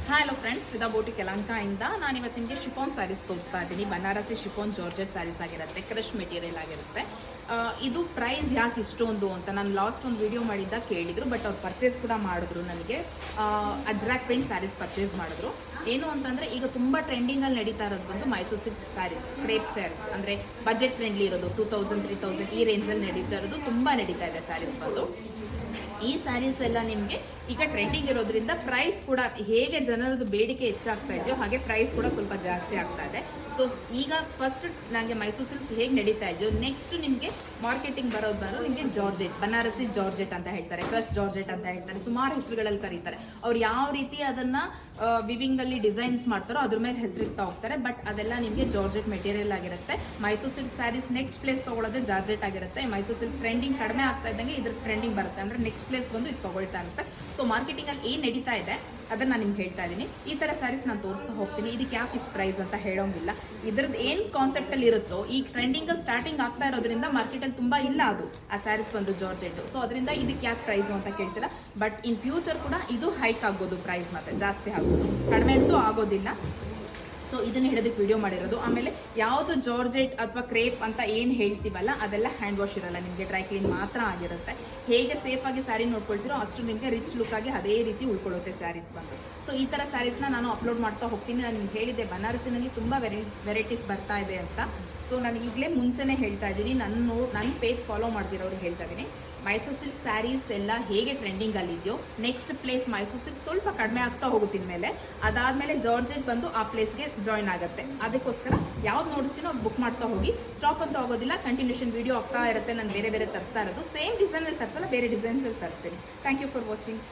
Hello friends, ವಿದಾ boutique ಯಲಹಂಕದಿಂದ ನಾನು ಇವತ್ತು ನಿಮಗೆ ಶಿಫಾನ್ ಸ್ಯಾರೀಸ್ ತೋರಿಸ್ತಾ ಇದ್ದೀನಿ. ಬನಾರಸಿ ಶಿಫಾನ್ ಜಾರ್ಜೆಟ್ ಸ್ಯಾರೀಸ್ ಆಗಿರುತ್ತೆ, ಕ್ರಶ್ ಮೆಟೀರಿಯಲ್ ಆಗಿರುತ್ತೆ. ಇದು ಪ್ರೈಸ್ ಯಾಕೆ ಇಷ್ಟೊಂದು ಅಂತ ನಾನು ಲಾಸ್ಟ್ ಒಂದು ವಿಡಿಯೋ ಮಾಡಿದ್ದ ಕೇಳಿದರು, ಬಟ್ ಅವ್ರು ಪರ್ಚೇಸ್ ಕೂಡ ಮಾಡಿದ್ರು. ನನಗೆ ಅಜ್ರಾಕ್ ಪ್ರಿಂಟ್ ಸ್ಯಾರೀಸ್ ಪರ್ಚೇಸ್ ಮಾಡಿದ್ರು. ಏನು ಅಂತಂದರೆ ಈಗ ತುಂಬ ಟ್ರೆಂಡಿಂಗಲ್ಲಿ ನಡೀತಾ ಇರೋದು ಬಂದು ಮೈಸೂರು ಸಿಲ್ಕ್ ಸ್ಯಾರೀಸ್, ಕ್ರೇಪ್ ಸ್ಯಾರೀಸ್, ಅಂದರೆ ಬಜೆಟ್ ಫ್ರೆಂಡ್ಲಿ ಇರೋದು 2000 3000 ಈ ರೇಂಜಲ್ಲಿ ನಡೀತಾ ಇರೋದು ತುಂಬ ನಡೀತಾ ಇದೆ ಸ್ಯಾರೀಸ್ ಬಂದು. ಈ ಸ್ಯಾರೀಸ್ ಎಲ್ಲ ನಿಮಗೆ ಈಗ ಟ್ರೆಂಡಿಂಗ್ ಇರೋದ್ರಿಂದ ಪ್ರೈಸ್ ಕೂಡ ಹೇಗೆ ಜನರದ್ದು ಬೇಡಿಕೆ ಹೆಚ್ಚಾಗ್ತಾ ಇದೆಯೋ ಹಾಗೆ ಪ್ರೈಸ್ ಕೂಡ ಸ್ವಲ್ಪ ಜಾಸ್ತಿ ಆಗ್ತಾ ಇದೆ. ಸೊ ಈಗ ಫಸ್ಟ್ ನನಗೆ ಮೈಸೂರು ಸಿಲ್ಕ್ ಹೇಗೆ ನಡೀತಾ ಇದೆಯೋ ನೆಕ್ಸ್ಟ್ ನಿಮಗೆ ಮಾರ್ಕೆಟಿಂಗ್ ಬರೋದು ನಿಮಗೆ ಜಾರ್ಜೆಟ್, ಬನಾರಸಿ ಜಾರ್ಜೆಟ್ ಅಂತ ಹೇಳ್ತಾರೆ, ಕ್ರಶ್ ಜಾರ್ಜೆಟ್ ಅಂತ ಹೇಳ್ತಾರೆ, ಸುಮಾರು ಹೆಸರುಗಳಲ್ಲಿ ಕರೀತಾರೆ. ಅವ್ರು ಯಾವ ರೀತಿ ಅದನ್ನು ವಿವಿಂಗಲ್ಲಿ ಡಿಸೈನ್ಸ್ ಮಾಡ್ತಾರೋ ಅದ್ರ ಮೇಲೆ ಹೆಸರಿಡ್ತಾ ಹೋಗ್ತಾರೆ. ಬಟ್ ಅದೆಲ್ಲ ನಿಮಗೆ ಜಾರ್ಜೆಟ್ ಮೆಟೀರಿಯಲ್ ಆಗಿರುತ್ತೆ. Mysuru silk sarees next place ತೊಗೊಳ್ಳೋದೇ ಜಾರ್ಜೆಟ್ ಆಗಿರುತ್ತೆ. ಮೈಸೂರು ಸಿಲ್ಕ್ ಟ್ರೆಂಡಿಂಗ್ ಕಡಿಮೆ ಆಗ್ತಾ ಇದ್ದಂಗೆ ಇದ್ರ ಟ್ರೆಂಡಿಂಗ್ ಬರುತ್ತೆ, ಅಂದರೆ ನೆಕ್ಸ್ಟ್ ಪ್ಲೇಸ್ ಬಂದು ಇದು ತೊಗೊಳ್ತಾ ಇರುತ್ತೆ. ಸೊ ಮಾರ್ಕೆಟಿಂಗಲ್ಲಿ ಏನು ನಡೀತಾ ಇದೆ ಅದನ್ನು ನಾನು ನಿಮ್ಗೆ ಹೇಳ್ತಾ ಇದ್ದೀನಿ. ಈ ಥರ ಸ್ಯಾರೀಸ್ ನಾನು ತೋರಿಸ್ತಾ ಹೋಗ್ತೀನಿ. ಇದಕ್ಕೆ ಯಾಕೆ ಇಷ್ಟು ಪ್ರೈಸ್ ಅಂತ ಹೇಳೋಂಗಿಲ್ಲ. ಇದ್ರದ್ದು ಏನು ಕಾನ್ಸೆಪ್ಟಲ್ಲಿ ಇರುತ್ತೋ ಈ ಟ್ರೆಂಡಿಂಗಲ್ಲಿ ಸ್ಟಾರ್ಟಿಂಗ್ ಆಗ್ತಾ ಇರೋದ್ರಿಂದ ಮಾರ್ಕೆಟಲ್ಲಿ ತುಂಬ ಇಲ್ಲ ಅದು ಆ ಸ್ಯಾರೀಸ್ ಬಂದು ಜಾರ್ಜೆಟ್. ಸೊ ಅದರಿಂದ ಇದಕ್ಕೆ ಯಾಕೆ ಪ್ರೈಸು ಅಂತ ಕೇಳ್ತೀರಾ. ಬಟ್ ಇನ್ ಫ್ಯೂಚರ್ ಕೂಡ ಇದು ಹೈಕ್ ಆಗ್ಬೋದು, ಪ್ರೈಸ್ ಮತ್ತೆ ಜಾಸ್ತಿ ಆಗ್ಬೋದು, ಕಡಿಮೆ ಅಂತೂ ಆಗೋದಿಲ್ಲ. ಸೊ ಇದನ್ನು ಹೇಳೋದಕ್ಕೆ ವಿಡಿಯೋ ಮಾಡಿರೋದು. ಆಮೇಲೆ ಯಾವುದು ಜಾರ್ಜೆಟ್ ಅಥವಾ ಕ್ರೇಪ್ ಅಂತ ಏನು ಹೇಳ್ತೀವಲ್ಲ ಅದೆಲ್ಲ ಹ್ಯಾಂಡ್ ವಾಶ್ ಇರಲ್ಲ, ನಿಮಗೆ ಡ್ರೈ ಕ್ಲೀನ್ ಮಾತ್ರ ಆಗಿರುತ್ತೆ. ಹೇಗೆ ಸೇಫಾಗಿ ಸ್ಯಾರಿ ನೋಡ್ಕೊಳ್ತೀರೋ ಅಷ್ಟು ನಿಮಗೆ ರಿಚ್ ಲುಕ್ ಆಗಿ ಅದೇ ರೀತಿ ಉಳ್ಕೊಳ್ಳುತ್ತೆ ಸ್ಯಾರೀಸ್ ಬಂದು. ಸೊ ಈ ಥರ ಸ್ಯಾರೀಸ್ನ ನಾನು ಅಪ್ಲೋಡ್ ಮಾಡ್ತಾ ಹೋಗ್ತೀನಿ. ನಾನು ನಿಮ್ಗೆ ಹೇಳಿದ್ದೆ ಬನಾರಸಿನಲ್ಲಿ ತುಂಬ ವೆರೈಟೀಸ್ ಬರ್ತಾ ಇದೆ ಅಂತ. ಸೊ ನಾನು ಈಗಲೇ ಮುಂಚೆನೇ ಹೇಳ್ತಾ ಇದ್ದೀನಿ, ನನ್ನ ಪೇಜ್ ಫಾಲೋ ಮಾಡ್ತಿರೋರಿಗೆ ಹೇಳ್ತಾ ಇದ್ದೀನಿ. ಮೈಸೂರು ಸಿಲ್ಕ್ ಸ್ಯಾರೀಸ್ ಎಲ್ಲ ಹೇಗೆ ಟ್ರೆಂಡಿಂಗಲ್ಲಿದೆಯೋ ನೆಕ್ಸ್ಟ್ ಪ್ಲೇಸ್ ಮೈಸೂರು ಸಿಲ್ಕ್ ಸ್ವಲ್ಪ ಕಡಿಮೆ ಆಗ್ತಾ ಹೋಗುತ್ತಿನ ಮೇಲೆ ಅದಾದಮೇಲೆ ಜಾರ್ಜೆಟ್ ಬಂದು ಆ ಪ್ಲೇಸ್ಗೆ ಜಾಯ್ನ್ ಆಗುತ್ತೆ. ಅದಕ್ಕೋಸ್ಕರ ಯಾವ್ದು ನೋಡಿಸ್ತೀನೋ ಅದು ಬುಕ್ ಮಾಡ್ತಾ ಹೋಗಿ. ಸ್ಟಾಪ್ ಅಂತೂ ಆಗೋದಿಲ್ಲ, ಕಂಟಿನ್ಯೂಷನ್ ವೀಡಿಯೋ ಆಗ್ತಾ ಇರುತ್ತೆ. ನಾನು ಬೇರೆ ಬೇರೆ ತರಿಸ್ತಾ ಇರೋದು, ಸೇಮ್ ಡಿಸೈನಲ್ಲಿ ತರಿಸಲ್ಲ, ಬೇರೆ ಡಿಸೈನ್ಸಲ್ಲಿ ತರ್ತೀನಿ. Thank you for watching.